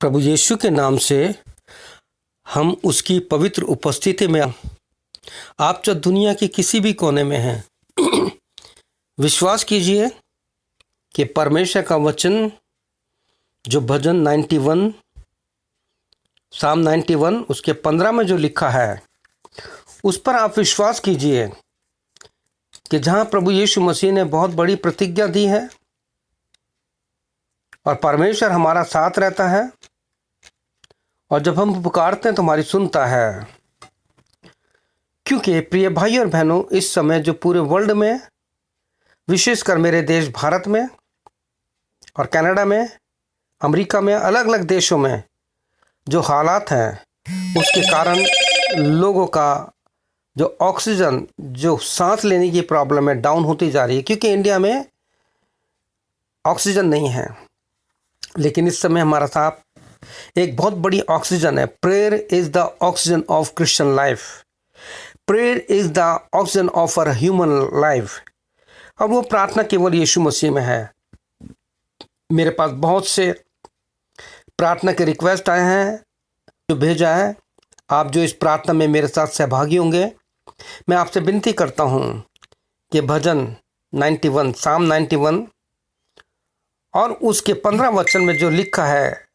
प्रभु यीशु के नाम से हम उसकी पवित्र उपस्थिति में आप जो दुनिया के किसी भी कोने में हैं विश्वास कीजिए कि परमेश्वर का वचन जो भजन 91 साम 91 उसके 15 में जो लिखा है उस पर आप विश्वास कीजिए कि जहाँ प्रभु यीशु मसीह ने बहुत बड़ी प्रतिज्ञा दी है और परमेश्वर हमारा साथ रहता है और जब हम पुकारते हैं तो हमारी सुनता है। क्योंकि प्रिय भाई और बहनों, इस समय जो पूरे वर्ल्ड में, विशेषकर मेरे देश भारत में और कनाडा में, अमेरिका में, अलग अलग देशों में जो हालात हैं उसके कारण लोगों का जो ऑक्सीजन, जो सांस लेने की प्रॉब्लम है, डाउन होती जा रही है। क्योंकि इंडिया में ऑक्सीजन नहीं है, लेकिन इस समय हमारा साथ एक बहुत बड़ी ऑक्सीजन है। Prayer is the oxygen of Christian life. Prayer is the oxygen of our human life. और वो प्रार्थना केवल यीशु मसीह में है। मेरे पास बहुत से प्रार्थना के रिक्वेस्ट आए हैं जो भेजा है। आप जो इस प्रार्थना में मेरे साथ सहभागी होंगे, मैं आपसे विनती करता हूँ कि भजन 91 साम 91 और उसके 15 वचन में जो लिखा है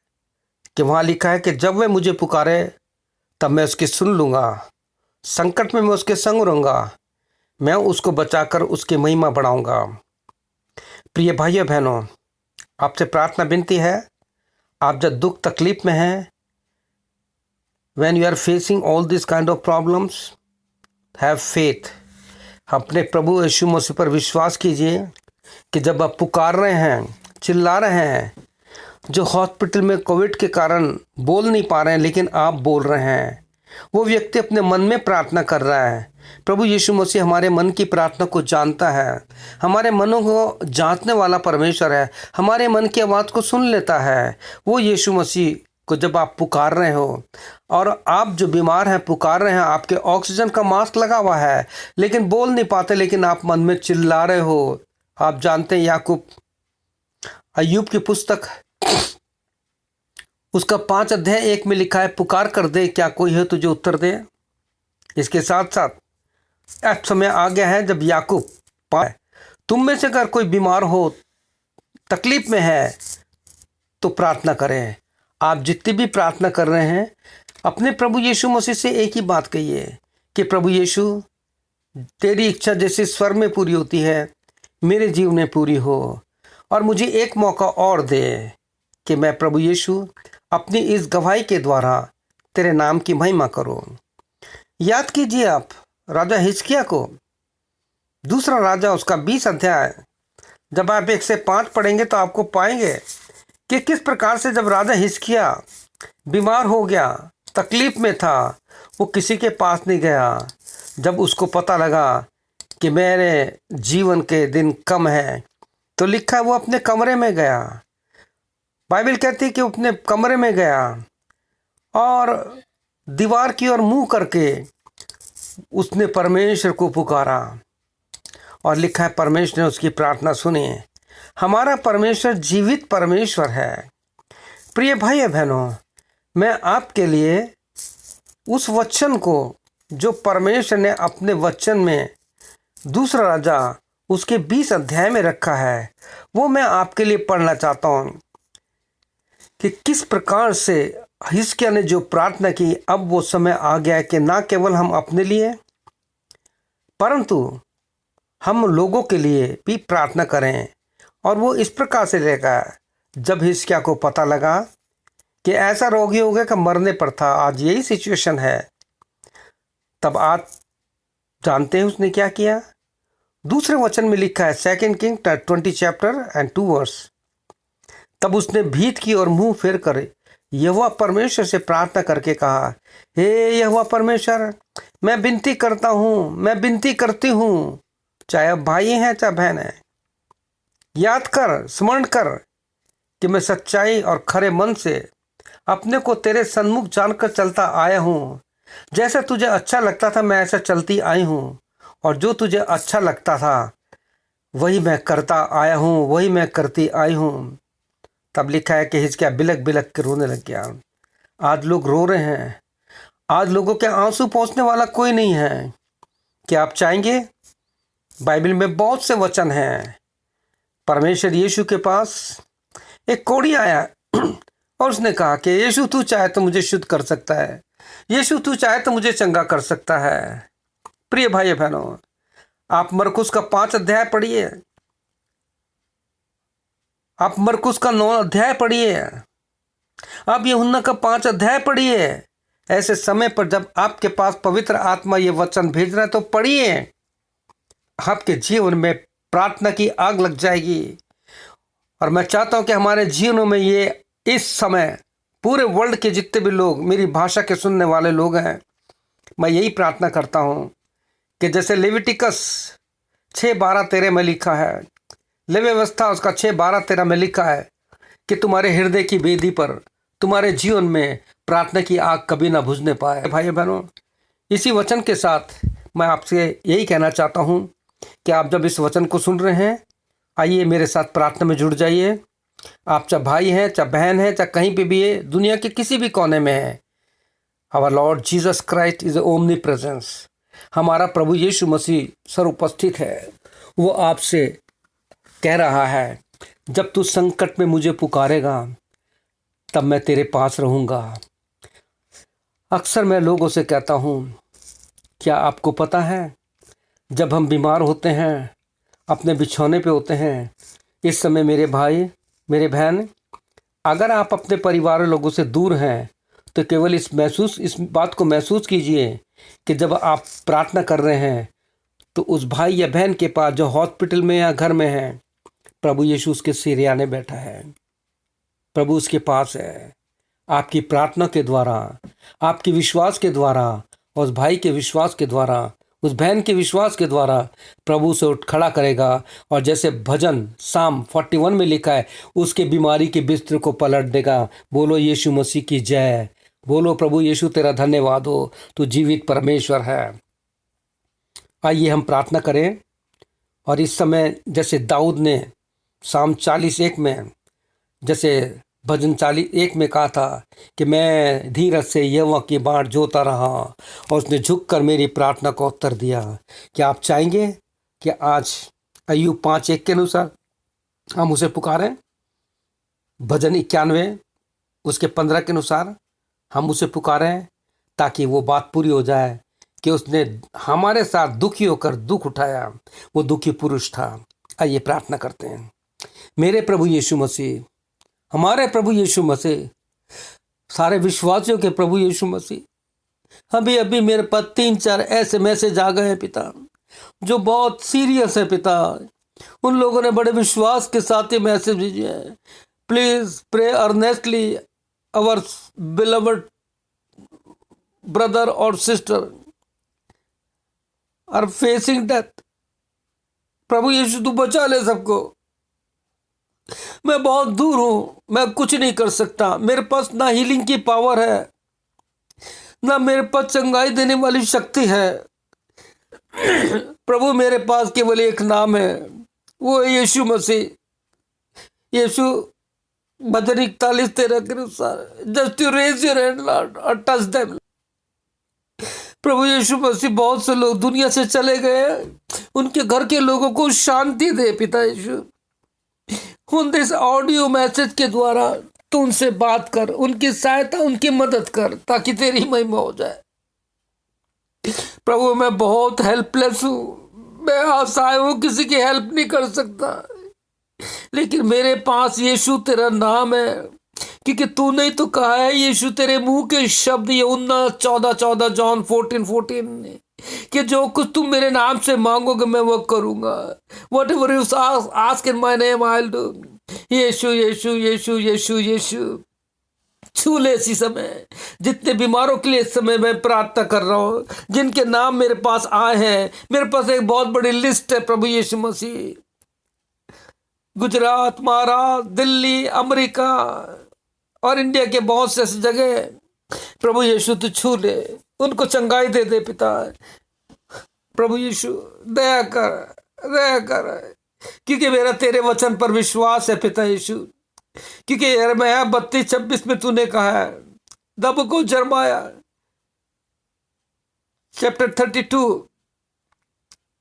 कि वहाँ लिखा है कि जब वह मुझे पुकारे तब मैं उसकी सुन लूँगा, संकट में मैं उसके संग रहूँगा, मैं उसको बचाकर उसकी महिमा बढ़ाऊँगा। प्रिय भाइयों बहनों, आपसे प्रार्थना विनती है, आप जब दुख तकलीफ में हैं, when you are facing all these kind of problems, have faith। अपने प्रभु यीशु मसीह पर विश्वास कीजिए कि जब आप पुकार रहे हैं, चिल्ला रहे हैं, जो हॉस्पिटल में कोविड के कारण बोल नहीं पा रहे हैं लेकिन आप बोल रहे हैं, वो व्यक्ति अपने मन में प्रार्थना कर रहा है। प्रभु यीशु मसीह हमारे मन की प्रार्थना को जानता है। हमारे मनों को जांचने वाला परमेश्वर है, हमारे मन की आवाज़ को सुन लेता है। वो यीशु मसीह को जब आप पुकार रहे हो और आप जो बीमार हैं पुकार रहे हैं, आपके ऑक्सीजन का मास्क लगा हुआ है लेकिन बोल नहीं पाते, लेकिन आप मन में चिल्ला रहे हो। आप जानते हैं याकूब, अय्यूब की पुस्तक उसका 5 अध्याय 1 में लिखा है, पुकार कर दे क्या कोई है तुझे उत्तर दे। इसके साथ साथ अब समय आ गया है जब याकूब पाए, तुम में से अगर कोई बीमार हो, तकलीफ में है तो प्रार्थना करें। आप जितनी भी प्रार्थना कर रहे हैं अपने प्रभु यीशु मसीह से एक ही बात कहिए कि प्रभु यीशु, तेरी इच्छा जैसे स्वर्ग में पूरी होती है मेरे जीवन में पूरी हो, और मुझे एक मौका और दे कि मैं प्रभु यीशु अपनी इस गवाही के द्वारा तेरे नाम की महिमा करूं। याद कीजिए आप राजा हिजकिय्याह को, दूसरा राजा उसका 20 अध्याय, जब आप 1 से 5 पढ़ेंगे तो आपको पाएंगे कि किस प्रकार से जब राजा हिजकिय्याह बीमार हो गया, तकलीफ में था, वो किसी के पास नहीं गया। जब उसको पता लगा कि मेरे जीवन के दिन कम है तो लिखा है वो अपने कमरे में गया। बाइबल कहती है कि अपने कमरे में गया और दीवार की ओर मुंह करके उसने परमेश्वर को पुकारा और लिखा है परमेश्वर ने उसकी प्रार्थना सुनी। हमारा परमेश्वर जीवित परमेश्वर है। प्रिय भाई बहनों, मैं आपके लिए उस वचन को जो परमेश्वर ने अपने वचन में दूसरा राजा उसके 20 अध्याय में रखा है, वो मैं आपके लिए पढ़ना चाहता हूँ कि किस प्रकार से हिजकिय्याह ने जो प्रार्थना की। अब वो समय आ गया है कि ना केवल हम अपने लिए परंतु हम लोगों के लिए भी प्रार्थना करें। और वो इस प्रकार से रहेगा, जब हिजकिय्याह को पता लगा कि ऐसा रोगी हो गया कि मरने पर था, आज यही सिचुएशन है, तब आप जानते हैं उसने क्या किया। दूसरे वचन में लिखा है 2 किंग 20 चैप्टर एंड 2 वर्स, तब उसने भीत की और मुंह फेर कर यहोवा परमेश्वर से प्रार्थना करके कहा, हे यहोवा परमेश्वर, मैं विनती करता हूँ, मैं विनती करती हूँ, चाहे अब भाई हैं चाहे बहन है, याद कर, स्मरण कर कि मैं सच्चाई और खरे मन से अपने को तेरे सन्मुख जानकर चलता आया हूँ। जैसा तुझे अच्छा लगता था मैं ऐसा चलती आई हूँ, और जो तुझे अच्छा लगता था वही मैं करता आया हूँ, वही मैं करती आई हूँ। तब लिखा है कि हिजकिय्याह बिलक बिलक के रोने लग गया। आज लोग रो रहे हैं, आज लोगों के आंसू पहुंचने वाला कोई नहीं है। क्या आप चाहेंगे? बाइबल में बहुत से वचन हैं। परमेश्वर यीशु के पास एक कोढ़ी आया और उसने कहा कि यीशु तू चाहे तो मुझे शुद्ध कर सकता है, यीशु तू चाहे तो मुझे चंगा कर सकता है। प्रिय भाई बहनों, आप मरकुस का 5 अध्याय पढ़िए, आप मरकुस का 9 अध्याय पढ़िए, आप यूहन्ना का 5 अध्याय पढ़िए। ऐसे समय पर जब आपके पास पवित्र आत्मा ये वचन भेज रहा है तो पढ़िए। आपके जीवन में प्रार्थना की आग लग जाएगी। और मैं चाहता हूं कि हमारे जीवनों में ये इस समय पूरे वर्ल्ड के जितने भी लोग मेरी भाषा के सुनने वाले लोग हैं, मैं यही प्रार्थना करता हूं कि जैसे लेविटिकस 6:12-13 में लिखा है, लेवी व्यवस्था उसका 6:12-13 में लिखा है कि तुम्हारे हृदय की वेदी पर तुम्हारे जीवन में प्रार्थना की आग कभी ना बुझने पाए। भाई बहनों, इसी वचन के साथ मैं आपसे यही कहना चाहता हूं कि आप जब इस वचन को सुन रहे हैं, आइए मेरे साथ प्रार्थना में जुड़ जाइए। आप चाहे भाई हैं, चाहे बहन हैं, चाहे कहीं पे भी है, दुनिया के किसी भी कोने में है, our Lord Jesus Christ is omnipresence. हमारा प्रभु यीशु मसीह सर्वोपस्थित है। वो आपसे कह रहा है, जब तू संकट में मुझे पुकारेगा तब मैं तेरे पास रहूँगा। अक्सर मैं लोगों से कहता हूँ, क्या आपको पता है जब हम बीमार होते हैं, अपने बिछौने पे होते हैं, इस समय मेरे भाई मेरे बहन, अगर आप अपने परिवार लोगों से दूर हैं तो केवल इस बात को महसूस कीजिए कि जब आप प्रार्थना कर रहे हैं तो उस भाई या बहन के पास जो हॉस्पिटल में या घर में है, प्रभु यीशु उसके सिरयाने बैठा है, प्रभु उसके पास है। आपकी प्रार्थना के द्वारा, आपके विश्वास के द्वारा, उस भाई के विश्वास के द्वारा, उस बहन के विश्वास के द्वारा प्रभु से उठ खड़ा करेगा। और जैसे भजन साम 41 में लिखा है, उसके बीमारी के बिस्तर को पलट देगा। बोलो यीशु मसीह की जय, बोलो प्रभु यीशु तेरा धन्यवाद हो, तू जीवित परमेश्वर है। आइए हम प्रार्थना करें। और इस समय जैसे दाऊद ने साम 40:1 में, जैसे भजन 40:1 में कहा था कि मैं धीरज से यहोवा की बाट जोता रहा और उसने झुककर मेरी प्रार्थना को उत्तर दिया। क्या आप चाहेंगे कि आज अय्यूब 5:1 के अनुसार हम उसे पुकारें? भजन 91 उसके 15 के अनुसार हम उसे पुकारें, ताकि वो बात पूरी हो जाए कि उसने हमारे साथ दुखी होकर दुख उठाया। वो दुखी पुरुष था। आइए प्रार्थना करते हैं। मेरे प्रभु यीशु मसीह, हमारे प्रभु यीशु मसीह, सारे विश्वासियों के प्रभु यीशु मसीह, अभी मेरे पास 3-4 ऐसे मैसेज आ गए हैं पिता, जो बहुत सीरियस है पिता। उन लोगों ने बड़े विश्वास के साथ ये मैसेज भेजे हैं। Please pray earnestly our beloved brother और सिस्टर आर फेसिंग डेथ। प्रभु यीशु तू बचा ले सबको। मैं बहुत दूर हूं, मैं कुछ नहीं कर सकता। मेरे पास ना हीलिंग की पावर है, ना मेरे पास चंगाई देने वाली शक्ति है। प्रभु मेरे पास केवल एक नाम है, वो है यीशु मसीह। यीशु भजन 41:13 के अनुसार, just you raise your hand Lord और टच देम। प्रभु यीशु मसीह, बहुत से लोग दुनिया से चले गए, उनके घर के लोगों को शांति दे पिता यीशु। उन दिस ऑडियो मैसेज के द्वारा तू उनसे बात कर, उनकी सहायता, उनकी मदद कर, ताकि तेरी महिमा हो जाए। प्रभु मैं बहुत हेल्पलेस हूँ, मैं असहाय हूँ, किसी की हेल्प नहीं कर सकता। लेकिन मेरे पास यीशु तेरा नाम है, क्योंकि तूने ही तो कहा है यीशु, तेरे मुंह के शब्द यूहन्ना 14:14, जॉन 14:14 कि जो कुछ तुम मेरे नाम से मांगोगे मैं वो करूंगा। Whatever you ask in my name I'll do। यीशु यीशु यीशु यीशु यीशु छू ले इसी समय। जितने बीमारों के लिए इस समय मैं प्रार्थना कर रहा हूँ, जिनके नाम मेरे पास आए हैं, मेरे पास एक बहुत बड़ी लिस्ट है प्रभु यीशु मसीह। गुजरात, महाराष्ट्र, दिल्ली, अमेरिका और इंडिया के बहुत से ऐसी जगह, प्रभु यीशु तू छू ले, उनको चंगाई दे दे पिता। प्रभु यीशु दया कर, क्योंकि मेरा तेरे वचन पर विश्वास है पिता यीशु। क्योंकि यिर्मयाह 32:26 में तूने कहा है, नबूकद जरमाया चैप्टर 32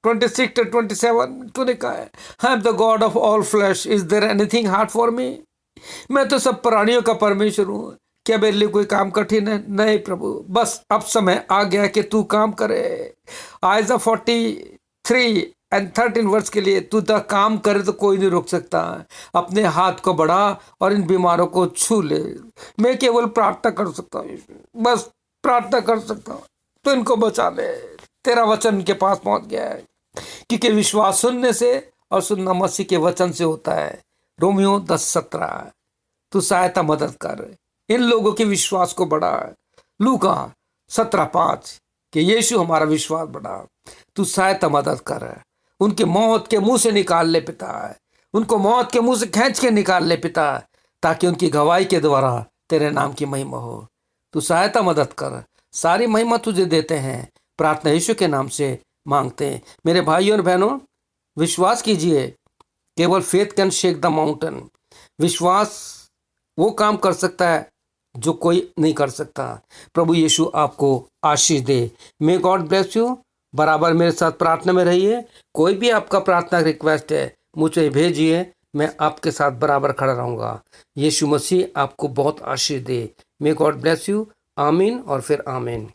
26 to 27 तूने कहा है, I am the God of all flesh, is there anything hard for me. मैं तो सब प्राणियों का परमेश्वर हूँ, क्या मेरे लिए कोई काम कठिन है? नहीं प्रभु, बस अब समय आ गया कि तू काम करे। आयजा 43:13 के लिए तू तो काम करे तो कोई नहीं रोक सकता। अपने हाथ को बढ़ा और इन बीमारों को छू ले। मैं केवल प्रार्थना कर सकता हूँ, बस प्रार्थना कर सकता हूँ, तो इनको बचा ले। तेरा वचन इनके पास पहुंच गया है, क्योंकि विश्वास सुनने से और सुनना मसीह के वचन से होता है। रोमियो 10:17 तू सहायता मदद कर, इन लोगों के विश्वास को बढ़ा। लूका 17:5 कि यीशु हमारा विश्वास बढ़ा। तू सहायता मदद कर, उनके मौत के मुंह से निकाल ले पिता, उनको मौत के मुंह से खींच के निकाल ले पिता, ताकि उनकी गवाही के द्वारा तेरे नाम की महिमा हो। तू सहायता मदद कर, सारी महिमा तुझे देते हैं, प्रार्थना यीशु के नाम से मांगते हैं। मेरे भाइयों और बहनों, विश्वास कीजिए, केवल faith can shake the mountain. विश्वास वो काम कर सकता है जो कोई नहीं कर सकता। प्रभु यीशु आपको आशीष दे। May God bless you. बराबर मेरे साथ प्रार्थना में रहिए। कोई भी आपका प्रार्थना रिक्वेस्ट है मुझे भेजिए, मैं आपके साथ बराबर खड़ा रहूँगा। यीशु मसीह आपको बहुत आशीष दे। May God bless you. आमीन और फिर आमीन।